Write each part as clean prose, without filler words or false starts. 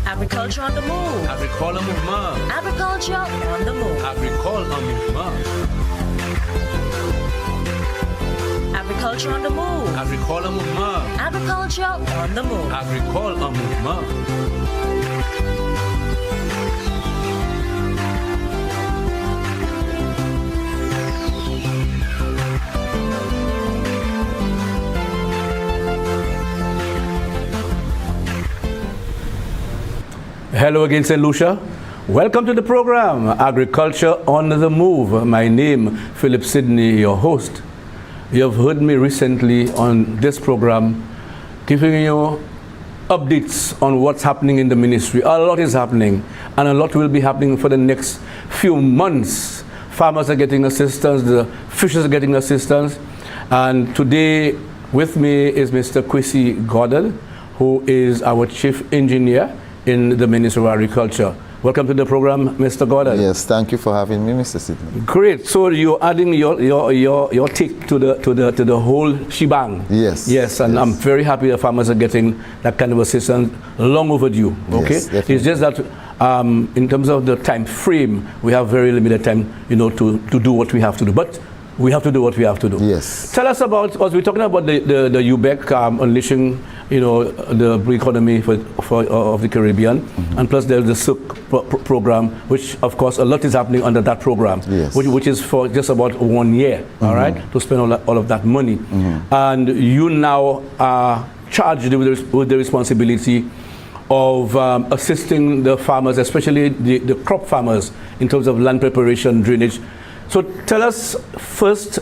Agriculture on the move. Agricole mouvement. Agriculture on the move. Agricole en mouvement. Agriculture on the move. Agricole mouvement. Agriculture on the move. Agricole en mouvement. Hello again, St. Lucia. Welcome to the program, Agriculture on the Move. My name, Philip Sidney, your host. You have heard me recently on this program giving you updates on what's happening in the ministry. A lot is happening, and a lot will be happening for the next few months. Farmers are getting assistance, the fishers are getting assistance, and today with me is Mr. Kwesi Goddard, who is our Chief Engineer in the Ministry of Agriculture. Welcome to the program, Mr. Goddard. Yes, thank you for having me, Mr. Sidney. Great. So you're adding your take to the whole shebang. Yes. Yes, and yes. I'm very happy the farmers are getting that kind of assistance, long overdue. Okay. Yes, definitely. It's just that in terms of the time frame, we have very limited time, to do what we have to do. But we have to do what we have to do. Yes. Tell us about, because we're talking about the UBEC unleashing, the economy of the Caribbean, and plus there's the SIRC program, which of course a lot is happening under that program, yes. which is for just about 1 year, all right, to spend all of that money. And you now are charged with the responsibility of assisting the farmers, especially the crop farmers, in terms of land preparation, drainage. So tell us first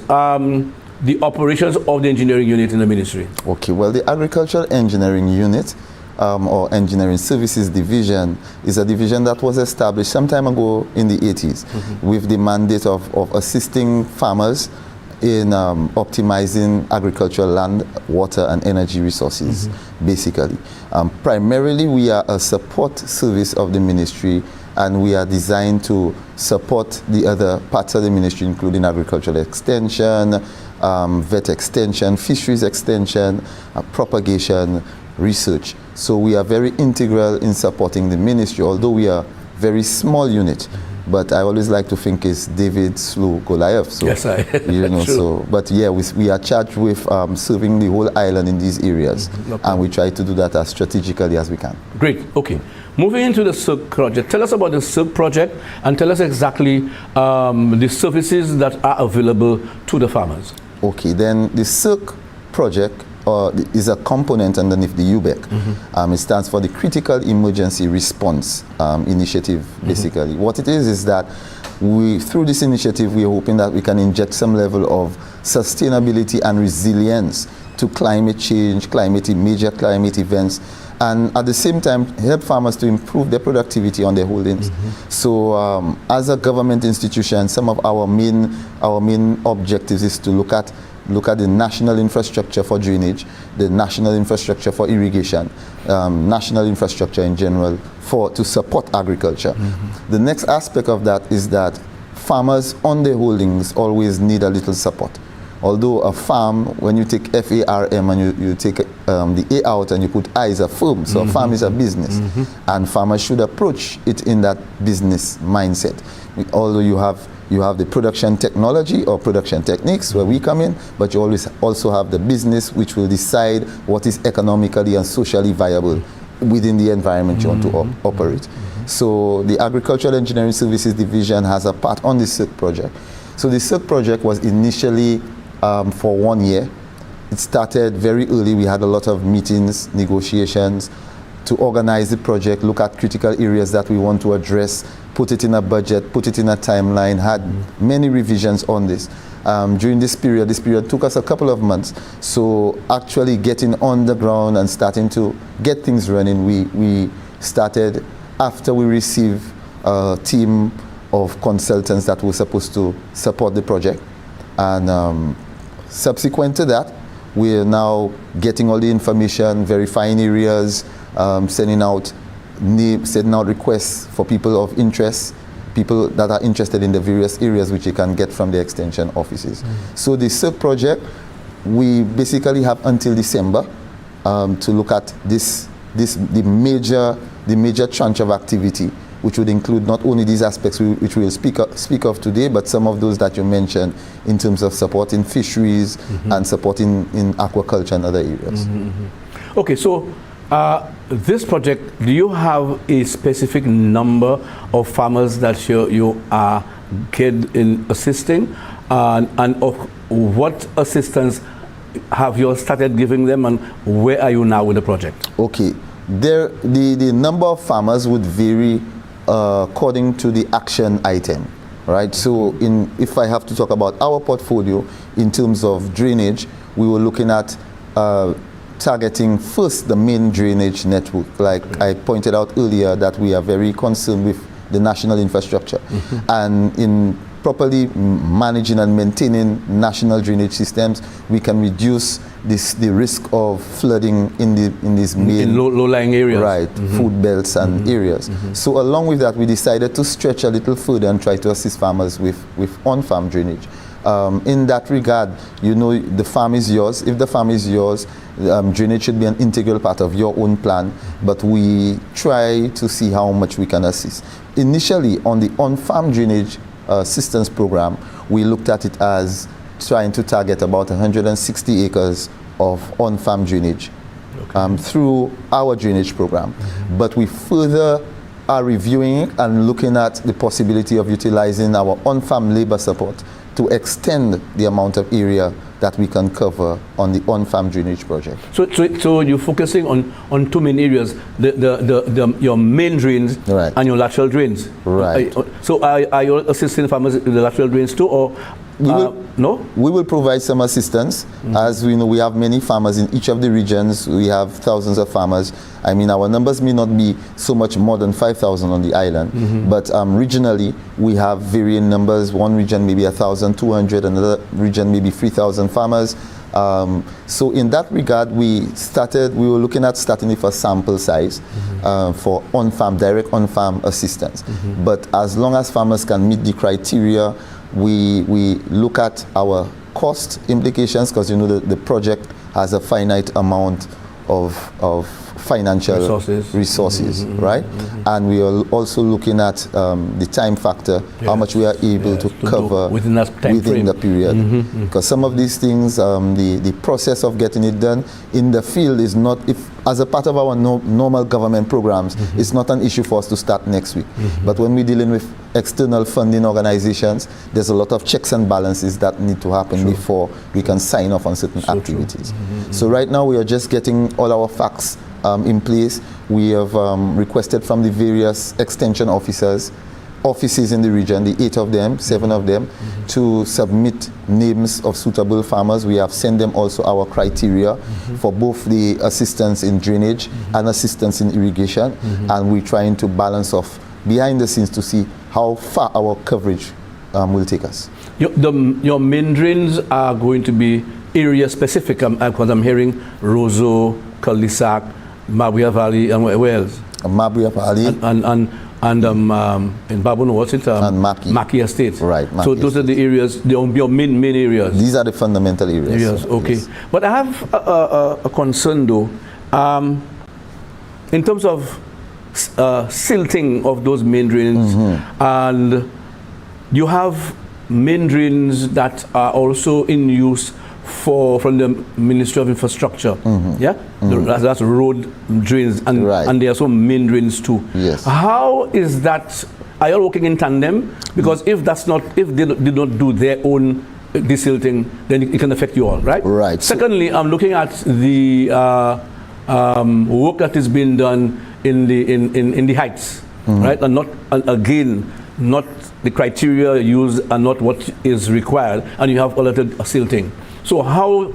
the operations of the engineering unit in the ministry. Okay, well, the Agricultural Engineering Unit or Engineering Services Division is a division that was established some time ago in the 80s with the mandate of assisting farmers in optimizing agricultural land, water, and energy resources, basically. Primarily, we are a support service of the ministry, and we are designed to support the other parts of the ministry, including agricultural extension, vet extension, fisheries extension, propagation, research. So we are very integral in supporting the ministry, although we are a very small unit. But I always like to think it's David slew Goliath. So, yes, but yeah, we are charged with serving the whole island in these areas, and we try to do that as strategically as we can. Great. Okay. Moving into the SIRC project, tell us about the SIRC project and tell us exactly the services that are available to the farmers. Okay, then the SIRC project is a component underneath the UBEC. It stands for the Critical Emergency Response Initiative, basically. What it is that through this initiative, we are hoping that we can inject some level of sustainability and resilience to climate change, major climate events, and at the same time help farmers to improve their productivity on their holdings. So as a government institution, some of our main objectives is to look at the national infrastructure for drainage, the national infrastructure for irrigation, national infrastructure in general to support agriculture. The next aspect of that is that farmers on their holdings always need a little support. Although a farm, when you take FARM and you take the A out and you put I, is a firm, so a farm is a business, and farmers should approach it in that business mindset. Although you have the production technology or production techniques where we come in, but you always also have the business which will decide what is economically and socially viable within the environment you want to operate. So the Agricultural Engineering Services Division has a part on the SIRC project. So the SIRC project was initially for 1 year. It started very early. We had a lot of meetings, negotiations to organize the project, look at critical areas that we want to address, put it in a budget, put it in a timeline, had many revisions on this. During this period took us a couple of months. So actually getting on the ground and starting to get things running, we started after we received a team of consultants that were supposed to support the project. And subsequent to that, we are now getting all the information, verifying areas, sending out requests for people of interest, people that are interested in the various areas which you can get from the extension offices. So the SIRC project, we basically have until December to look at the major tranche of activity, which would include not only these aspects which we'll speak of today, but some of those that you mentioned in terms of supporting fisheries and supporting in aquaculture and other areas. Okay, so this project, do you have a specific number of farmers that you are in assisting, and of what assistance have you started giving them, and where are you now with the project? Okay, the number of farmers would vary according to the action item, right? So if I have to talk about our portfolio in terms of drainage, we were looking at targeting first the main drainage network. Like I pointed out earlier, that we are very concerned with the national infrastructure, and in properly managing and maintaining national drainage systems, we can reduce the risk of flooding in these main low-lying areas, right? Food belts and areas. So along with that, we decided to stretch a little further and try to assist farmers with on-farm drainage. In that regard, the farm is yours. If the farm is yours, drainage should be an integral part of your own plan, but we try to see how much we can assist. Initially, on the on-farm drainage assistance program, we looked at it as trying to target about 160 acres of on-farm drainage through our drainage program. But we further are reviewing it and looking at the possibility of utilizing our on-farm labor support to extend the amount of area that we can cover on the on-farm drainage project. So you're focusing on two main areas, your main drains and your lateral drains. Right. So are you assisting farmers with the lateral drains too, or no? We will provide some assistance. As we know, we have many farmers in each of the regions. We have thousands of farmers. I mean, our numbers may not be so much more than 5,000 on the island, but regionally, we have varying numbers. One region maybe 1,200, another region maybe 3,000 farmers. So in that regard, we were looking at starting with a sample size for direct on-farm assistance. But as long as farmers can meet the criteria, we look at our cost implications, because the project has a finite amount of financial resources, right? And we are also looking at the time factor, how much we are able to cover within the period. Because some of these things, the process of getting it done in the field is not, as a part of our normal government programs, it's not an issue for us to start next week. But when we're dealing with external funding organizations, there's a lot of checks and balances that need to happen before we can sign off on certain activities. So right now we are just getting all our facts in place. We have requested from the various extension offices in the region, the 7 of them, to submit names of suitable farmers. We have sent them also our criteria for both the assistance in drainage and assistance in irrigation, and we're trying to balance off behind the scenes to see how far our coverage will take us. Your main drains are going to be area specific, because I'm hearing Roso, Cul-de-sac, Mabria Valley, and where else? Mabria Valley. And in Babono, what's it? And Maki Estate. Right. So those are the areas, your main areas. These are the fundamental areas. Okay. Yes. But I have a concern though. In terms of silting of those main drains, and you have main drains that are also in use from the Ministry of Infrastructure, that's road drains, and there are some main drains too. Yes. How is that? Are you all working in tandem? Because if they did not do their own desilting, then it can affect you all, right? Right. Secondly, I'm looking at the work that is being done in the heights, right? And not the criteria used and not what is required, and you have altered silting. So how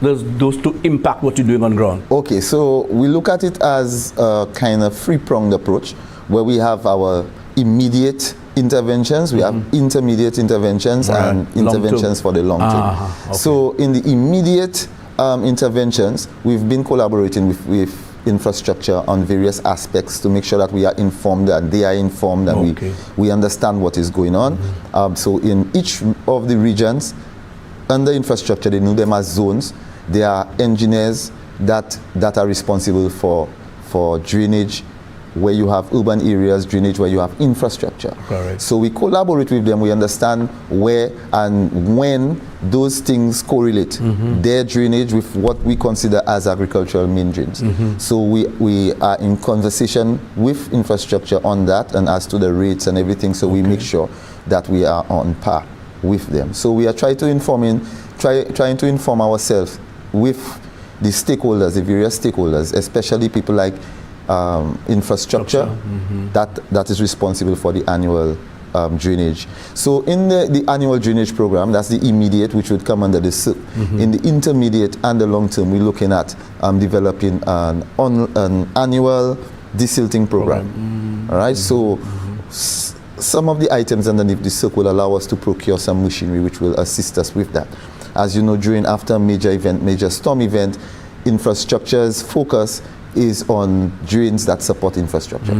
does those two impact what you're doing on ground? Okay, so we look at it as a kind of three-pronged approach, where we have our immediate interventions, we have intermediate interventions, and interventions for the long term. Okay. So in the immediate interventions, we've been collaborating with infrastructure on various aspects to make sure that we are informed and they are informed and we understand what is going on. So in each of the regions, under infrastructure, they know them as zones. There are engineers that are responsible for drainage, where you have urban areas, drainage where you have infrastructure. Correct. So we collaborate with them, we understand where and when those things correlate, their drainage with what we consider as agricultural main drains. So we are in conversation with infrastructure on that and as to the rates and everything, so we make sure that we are on par with them. So we are trying to inform ourselves with the stakeholders, the various stakeholders, especially people like infrastructure that is responsible for the annual drainage. So in the annual drainage program, that's the immediate, which would come under the SIP. In the intermediate and the long term, we're looking at developing an annual desilting program. All right, so some of the items underneath the SIP will allow us to procure some machinery which will assist us with that. As you know, after a major storm event, infrastructure's focus is on drains that support infrastructure.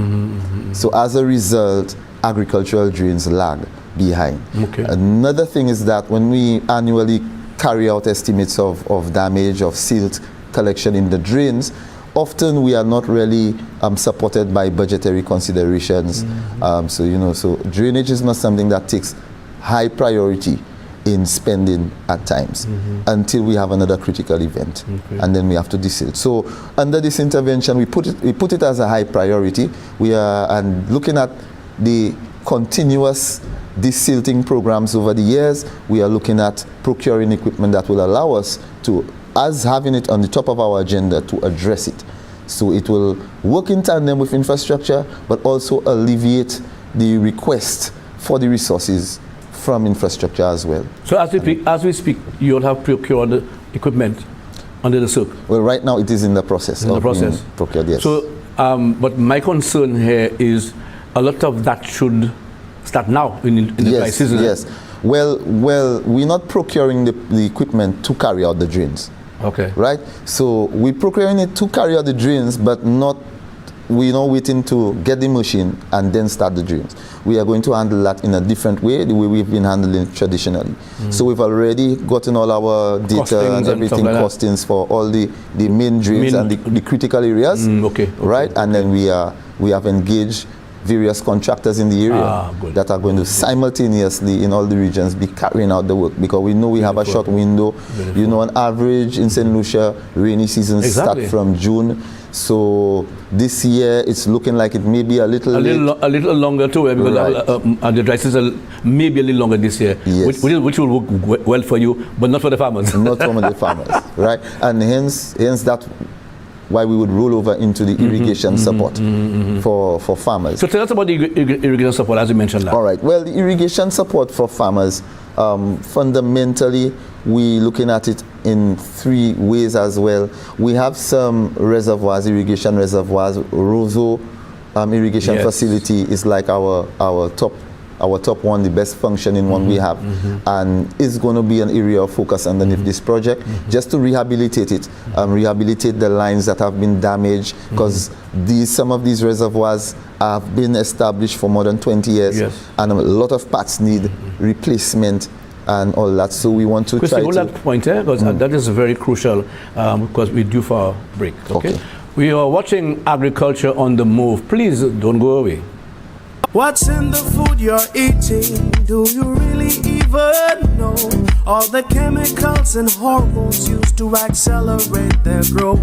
So as a result, agricultural drains lag behind. Another thing is that when we annually carry out estimates of damage, of silt collection in the drains, often we are not really supported by budgetary considerations. So drainage is not something that takes high priority in spending at times until we have another critical event, and then we have to desilt. So under this intervention, we put it as a high priority. We are looking at the continuous desilting programs over the years. We are looking at procuring equipment that will allow us to, as having it on the top of our agenda, to address it. So it will work in tandem with infrastructure, but also alleviate the request for the resources from infrastructure as well. So as we speak, you'll have procured equipment under the SIP? Well, right now it is in the process. Being procured, yes. So, but my concern here is a lot of that should start now in the dry season. Yes. Well, we're not procuring the equipment to carry out the drains. Okay. Right? So we're procuring it to carry out the drains, but we're not waiting to get the machine and then start the drains. We are going to handle that in a different way, the way we've been handling it traditionally. So we've already gotten all our data costings and everything, costings for all the main drains and the critical areas. Right? And then we have engaged various contractors in the area that are going to simultaneously in all the regions be carrying out the work, because we know we have a short window. You know, on average in St. Lucia, rainy seasons start from June. So this year it's looking like it may be a little longer too, because the dry season may be a little longer this year, which will work well for you, but not for the farmers. Not for the farmers, right? And hence that why we would roll over into the irrigation support for farmers. So tell us about the irrigation support, as you mentioned that. All right. Well, the irrigation support for farmers, fundamentally, we're looking at it in three ways as well. We have some reservoirs, irrigation reservoirs. Roso irrigation facility is like our top one, the best functioning one we have, and is going to be an area of focus underneath this project, just to rehabilitate it, rehabilitate the lines that have been damaged, because some of these reservoirs have been established for more than 20 years, and a lot of parts need replacement and all that. So we want to try to... that point there, because that is very crucial, because we're due for a break. Okay? We are watching Agriculture on the Move. Please don't go away. What's in the food you're eating? Do you really even know? All the chemicals and hormones used to accelerate their growth.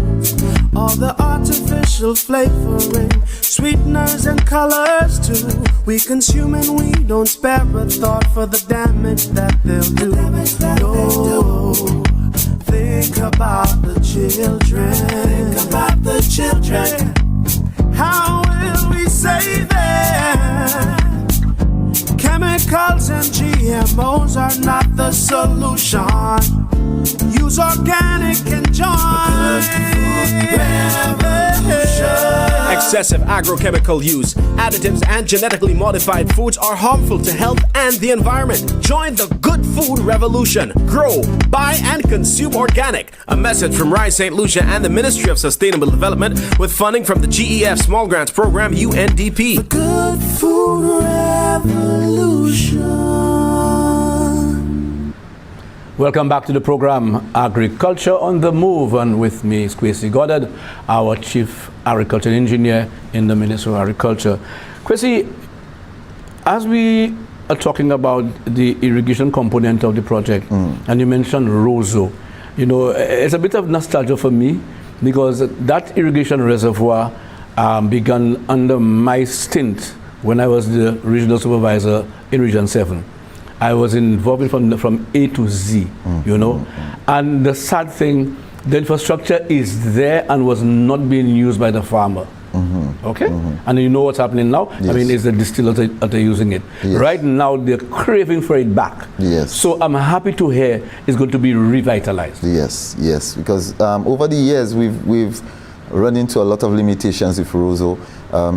All the artificial flavoring, sweeteners and colors too. We consume and we don't spare a thought for the damage that they'll do. No, think about the children. Think about the children. How will we save them? Chemicals and GMOs are not the solution. Use organic and join Excessive agrochemical use, additives, and genetically modified foods are harmful to health and the environment. Join the good food revolution. Grow, buy, and consume organic. A message from Rise St. Lucia and the Ministry of Sustainable Development with funding from the GEF Small Grants Program, UNDP. The good food revolution. Welcome back to the program, Agriculture on the Move, and with me is Kwesi Goddard, our Chief Agriculture Engineer in the Ministry of Agriculture. Kwesi, as we are talking about the irrigation component of the project, and you mentioned Roso, you know, it's a bit of nostalgia for me because that irrigation reservoir began under my stint when I was the regional supervisor in Region 7. I was involved in from A to Z, you know. And the sad thing, the infrastructure is there and was not being used by the farmer. Okay? And you know what's happening now? Yes. I mean, it's the distillers that are using it. Yes. Right now, they're craving for it back. Yes. So I'm happy to hear it's going to be revitalized. Yes, yes, because over the years we've run into a lot of limitations with Roso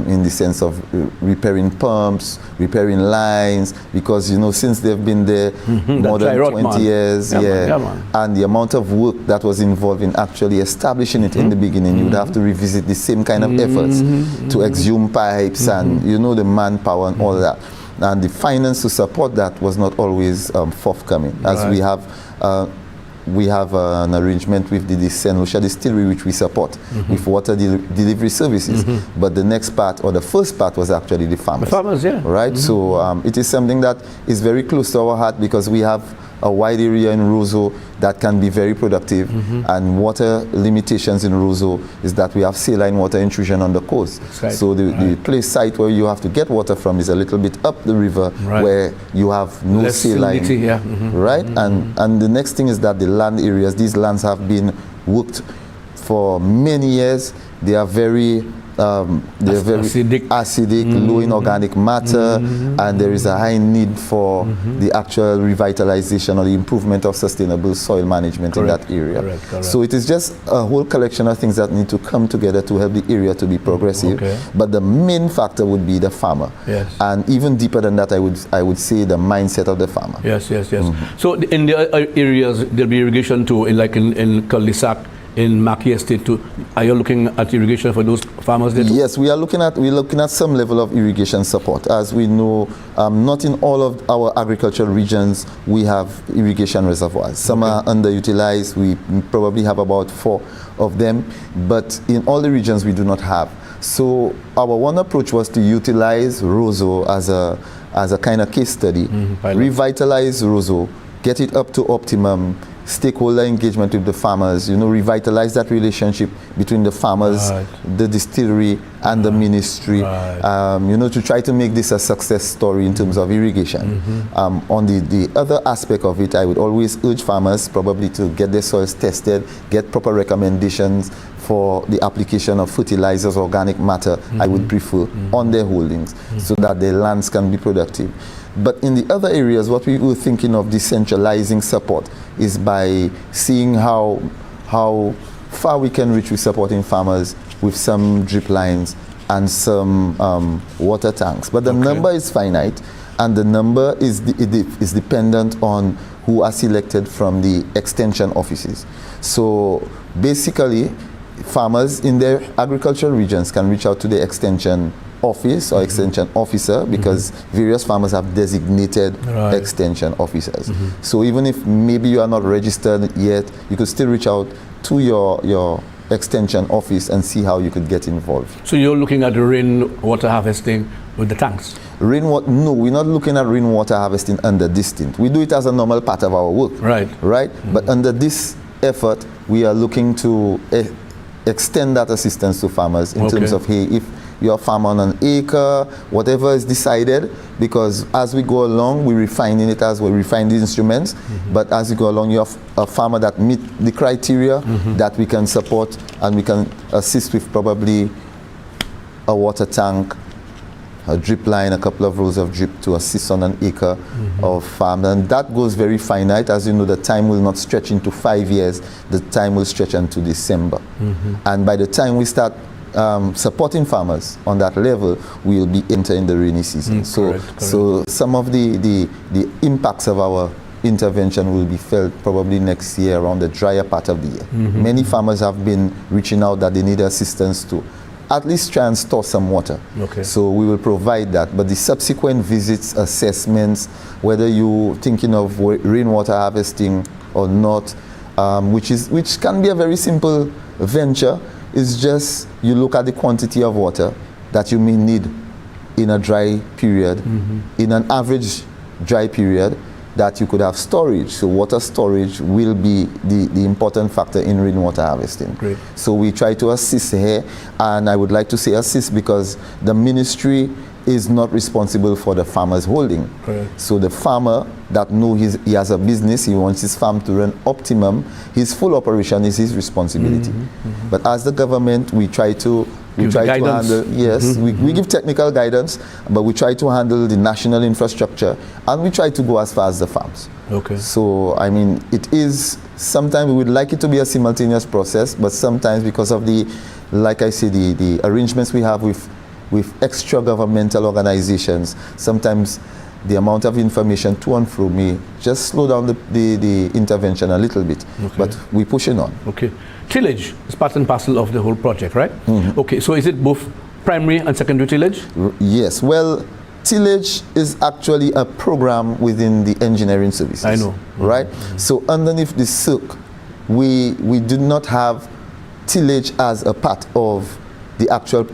in the sense of repairing pumps, repairing lines, because, you know, since they've been there more than 20 years, and the amount of work that was involved in actually establishing it in the beginning, you would have to revisit the same kind of efforts to exhume pipes and, you know, the manpower and all that. And the finance to support that was not always forthcoming, as we have an arrangement with the St. Lucia distillery, which we support with water delivery services. But the next part, or the first part, was actually the farmers. The farmers, yeah. Right? So it is something that is very close to our heart because we have a wide area in Roso that can be very productive, and water limitations in Roso is that we have saline water intrusion on the coast. Right. So the place site where you have to get water from is a little bit up the river, where you have no Less saline. salinity, Right? And the next thing is that the land areas, these lands have been worked for many years. They are very acidic, low in organic matter, and there is a high need for the actual revitalization or the improvement of sustainable soil management in that area. Correct. So it is just a whole collection of things that need to come together to help the area to be progressive. But the main factor would be the farmer. Yes. And even deeper than that, I would say the mindset of the farmer. Yes. So in the areas, there'll be irrigation too, like in Cul-de-sac, in Maki Estate too. Are you looking at irrigation for those farmers there too? Yes, we're looking at some level of irrigation support. As we know, not in all of our agricultural regions we have irrigation reservoirs. Some are underutilized. We probably have about 4 of them, but in all the regions we do not have. So our one approach was to utilize Roso as a kind of case study, revitalize Roso, get it up to optimum, stakeholder engagement with the farmers, you know, revitalize that relationship between the farmers, the distillery, and the ministry, you know, to try to make this a success story in terms of irrigation. On the other aspect of it, I would always urge farmers probably to get their soils tested, get proper recommendations for the application of fertilizers, organic matter, I would prefer, on their holdings, so that their lands can be productive. But in the other areas, what we were thinking of decentralizing support is by seeing how far we can reach with supporting farmers with some drip lines and some water tanks. But the number is finite, and the number is dependent on who are selected from the extension offices. So basically, farmers in their agricultural regions can reach out to the extension office or extension officer, because various farmers have designated extension officers. So even if maybe you are not registered yet, you could still reach out to your extension office and see how you could get involved. So you're looking at rainwater harvesting with the tanks? No, we're not looking at rainwater harvesting under this stint. We do it as a normal part of our work. Right? But under this effort, we are looking to extend that assistance to farmers in terms of, hey, if you're a farmer on an acre, whatever is decided, because as we go along, we're refining it as we refine the instruments, but as we go along, you have a farmer that meet the criteria that we can support, and we can assist with probably a water tank, a drip line, a couple of rows of drip to assist on an acre of farm. And that goes very finite. As you know, the time will not stretch into 5 years. The time will stretch into December. And by the time we start supporting farmers on that level, we'll be entering the rainy season. So some of the impacts of our intervention will be felt probably next year around the drier part of the year. Many farmers have been reaching out that they need assistance to at least try and store some water. Okay. So we will provide that. But the subsequent visits, assessments, whether you're thinking of rainwater harvesting or not, which can be a very simple venture, is just you look at the quantity of water that you may need in a dry period, in an average dry period, that you could have storage. So water storage will be the important factor in rainwater harvesting. Great. So we try to assist here, and I would like to say assist because the ministry is not responsible for the farmer's holding. Correct. So the farmer that knows he has a business, he wants his farm to run optimum, his full operation is his responsibility. But as the government, we try to handle, yes, we give technical guidance, but we try to handle the national infrastructure, and we try to go as far as the farms. Okay. So, I mean, it is, sometimes we would like it to be a simultaneous process, but sometimes because of the, like I say, the arrangements we have with extra governmental organizations, sometimes the amount of information to and fro may just slow down the intervention a little bit. Okay. But we're pushing on. Okay. Tillage is part and parcel of the whole project, right? Okay, so is it both primary and secondary tillage? Yes. Well, tillage is actually a program within the engineering services. I know. Right? So underneath the silk, we do not have tillage as a part of the actual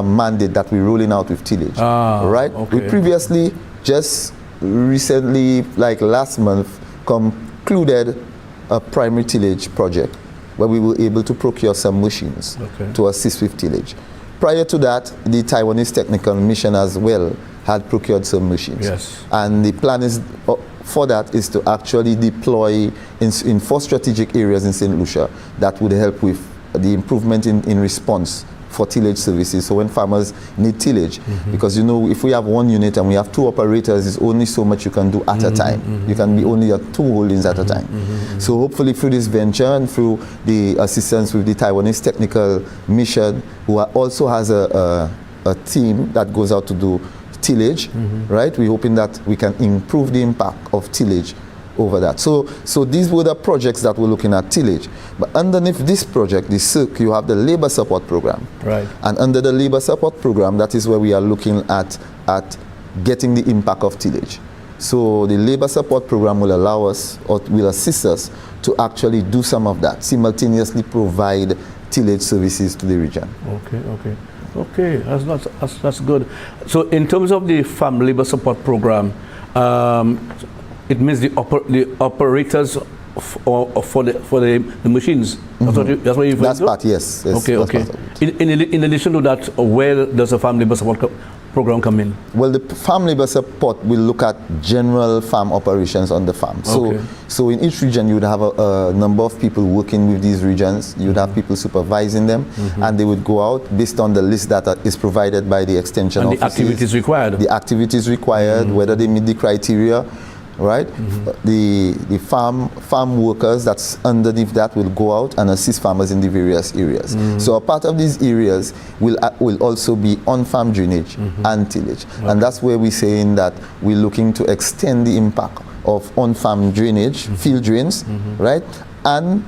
mandate that we're rolling out with tillage. Right? Okay. We previously, just recently, like last month, concluded a primary tillage project where we were able to procure some machines to assist with tillage. Prior to that, the Taiwanese Technical Mission as well had procured some machines. Yes. And the plan is for that is to actually deploy in 4 strategic areas in St. Lucia that would help with the improvement in response for tillage services. So when farmers need tillage, because you know, if we have 1 unit and we have 2 operators, it's only so much you can do at a time. You can be only at 2 holdings at a time. So hopefully through this venture and through the assistance with the Taiwanese Technical Mission, who also has a team that goes out to do tillage, right? We're hoping that we can improve the impact of tillage over that. So these were the projects that we're looking at tillage. But underneath this project, the SIRC, you have the labor support program. Right. And under the labor support program, that is where we are looking at getting the impact of tillage. So the labor support program will allow us, or will assist us, to actually do some of that, simultaneously provide tillage services to the region. Okay, that's good. So in terms of the farm labor support program, it means the operators for the machines. That's what you That's part, yes. Okay. In addition to that, where does the farm labor support program come in? Well, the farm labor support will look at general farm operations on the farm. So in each region, you would have a number of people working with these regions. You would have people supervising them, and they would go out based on the list that is provided by the extension offices. The activities required. The activities required, whether they meet the criteria. Right, the farm workers that's underneath that will go out and assist farmers in the various areas. So a part of these areas will also be on-farm drainage and tillage, and that's where we're saying that we're looking to extend the impact of on-farm drainage, field drains, right, and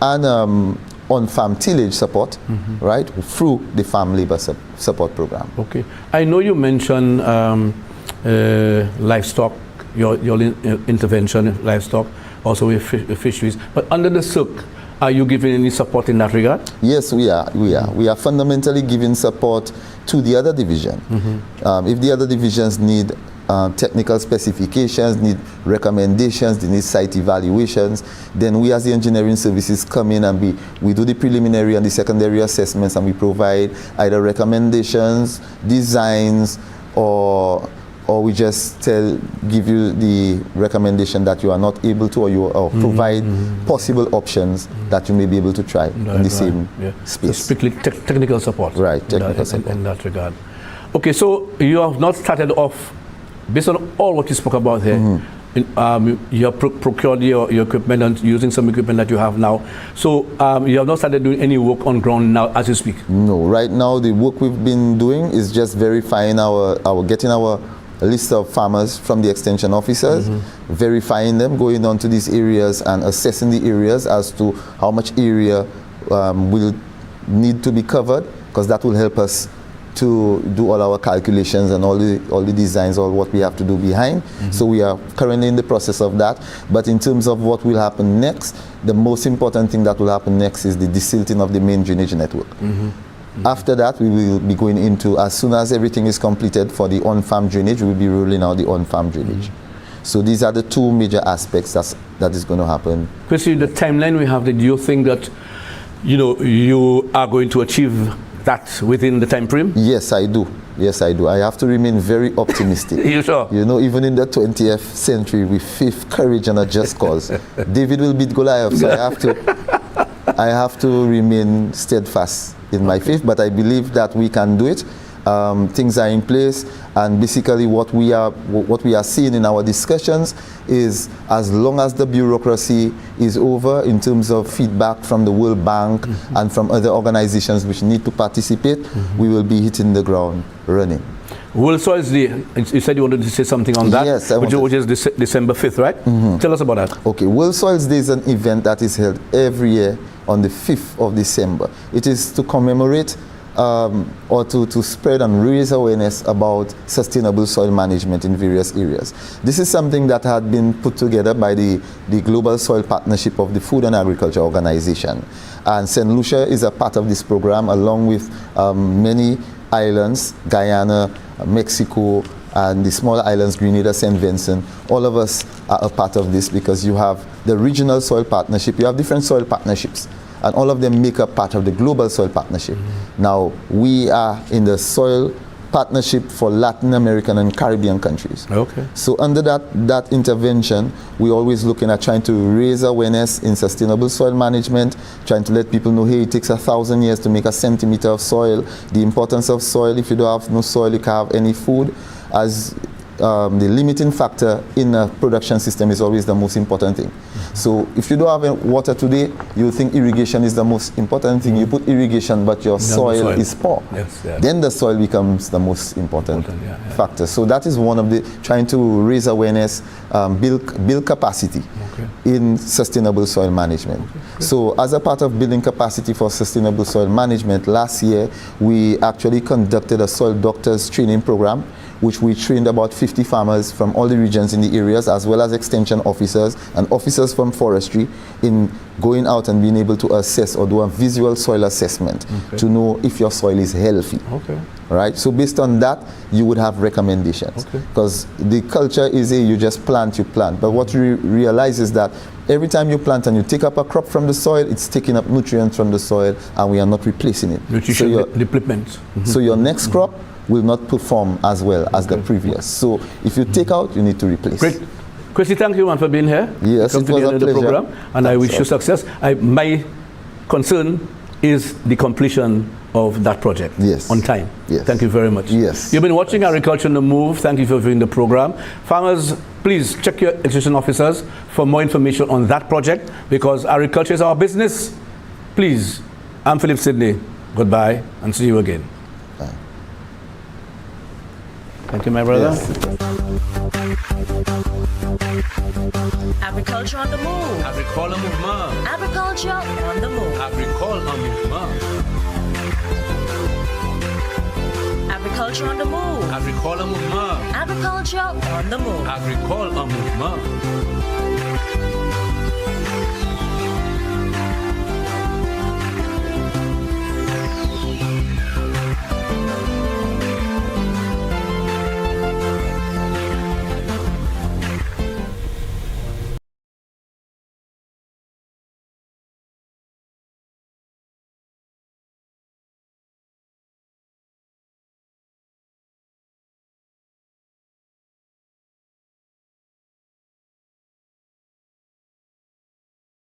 on-farm tillage support, right, through the farm labor support program. Okay, I know you mentioned livestock. Your intervention in livestock, also with fisheries. But under the SIRC, are you giving any support in that regard? Yes, we are. We are fundamentally giving support to the other division. If the other divisions need technical specifications, need recommendations, they need site evaluations, then we as the engineering services come in and we do the preliminary and the secondary assessments, and we provide either recommendations, designs, or we just give you the recommendation that you are not able to, or provide possible options that you may be able to try in the same space. So strictly technical support. Right, technical support. In that regard. Okay, so you have not started off, based on all what you spoke about here, you have procured your equipment and using some equipment that you have now. So you have not started doing any work on ground now as you speak? No, right now the work we've been doing is just verifying getting our list of farmers from the extension officers, verifying them, going on to these areas and assessing the areas as to how much area will need to be covered, because that will help us to do all our calculations and all the designs, all what we have to do behind. So we are currently in the process of that. But in terms of what will happen next, the most important thing that will happen next is the desilting of the main drainage network. After that, we will be going into, as soon as everything is completed for the on-farm drainage, we will be rolling out the on-farm drainage. So these are the two major aspects that is going to happen. Chrissy, the timeline we have, do you think that you are going to achieve that within the time frame? Yes, I do. Yes, I do. I have to remain very optimistic. You sure? Even in the 20th century, with faith, courage, and a just cause, David will beat Goliath. So I have to remain steadfast in my faith. But I believe that we can do it. Things are in place, and basically what we are seeing in our discussions is, as long as the bureaucracy is over in terms of feedback from the World Bank and from other organizations which need to participate, we will be hitting the ground running. World Soils Day, you said you wanted to say something on that? Yes, which is December 5th, right? Tell us about that. Okay, World Soils Day is an event that is held every year on the 5th of December. It is to commemorate or to spread and raise awareness about sustainable soil management in various areas. This is something that had been put together by the Global Soil Partnership of the Food and Agriculture Organization. And St. Lucia is a part of this program, along with many islands, Guyana, Mexico, and the smaller islands, Grenada, St. Vincent. All of us are a part of this, because you have the regional soil partnership, you have different soil partnerships, and all of them make up part of the Global Soil Partnership. Now, we are in the Soil Partnership for Latin American and Caribbean countries. Okay. So under that intervention, we're always looking at trying to raise awareness in sustainable soil management, trying to let people know, hey, it takes 1,000 years to make a centimeter of soil, the importance of soil. If you don't have no soil, you can't have any food. As the limiting factor in a production system is always the most important thing. So if you don't have water today, you think irrigation is the most important thing. You put irrigation, but your soil is poor. Yes, yeah. Then the soil becomes the most important factor. So that is one of the, trying to raise awareness, build capacity in sustainable soil management. So as a part of building capacity for sustainable soil management, last year we actually conducted a soil doctors training program, which we trained about 50 farmers from all the regions in the areas, as well as extension officers and officers from forestry, in going out and being able to assess or do a visual soil assessment to know if your soil is healthy. Right? So based on that, you would have recommendations. Because the culture is you just plant, you plant. But what you realize is that every time you plant and you take up a crop from the soil, it's taking up nutrients from the soil, and we are not replacing it. Nutrition depletions. So your next crop will not perform as well as the previous. So if you take out, you need to replace. Great. Chrissy, thank you, man, for being here. Yes, it was a pleasure. Program, and I wish you success. My concern is the completion of that project on time. Thank you very much. You've been watching Agriculture on the Move. Thank you for viewing the program. Farmers, please check your extension officers for more information on that project, because agriculture is our business. Please, I'm Philip Sidney. Goodbye, and see you again. Thank you, my brother. Agriculture on the Move. Agricole mouvement. Agriculture on the Move. Agricole en mouvement. Agriculture on the Move. Agricole en mouvement. Agriculture on the Move. Agricole en mouvement.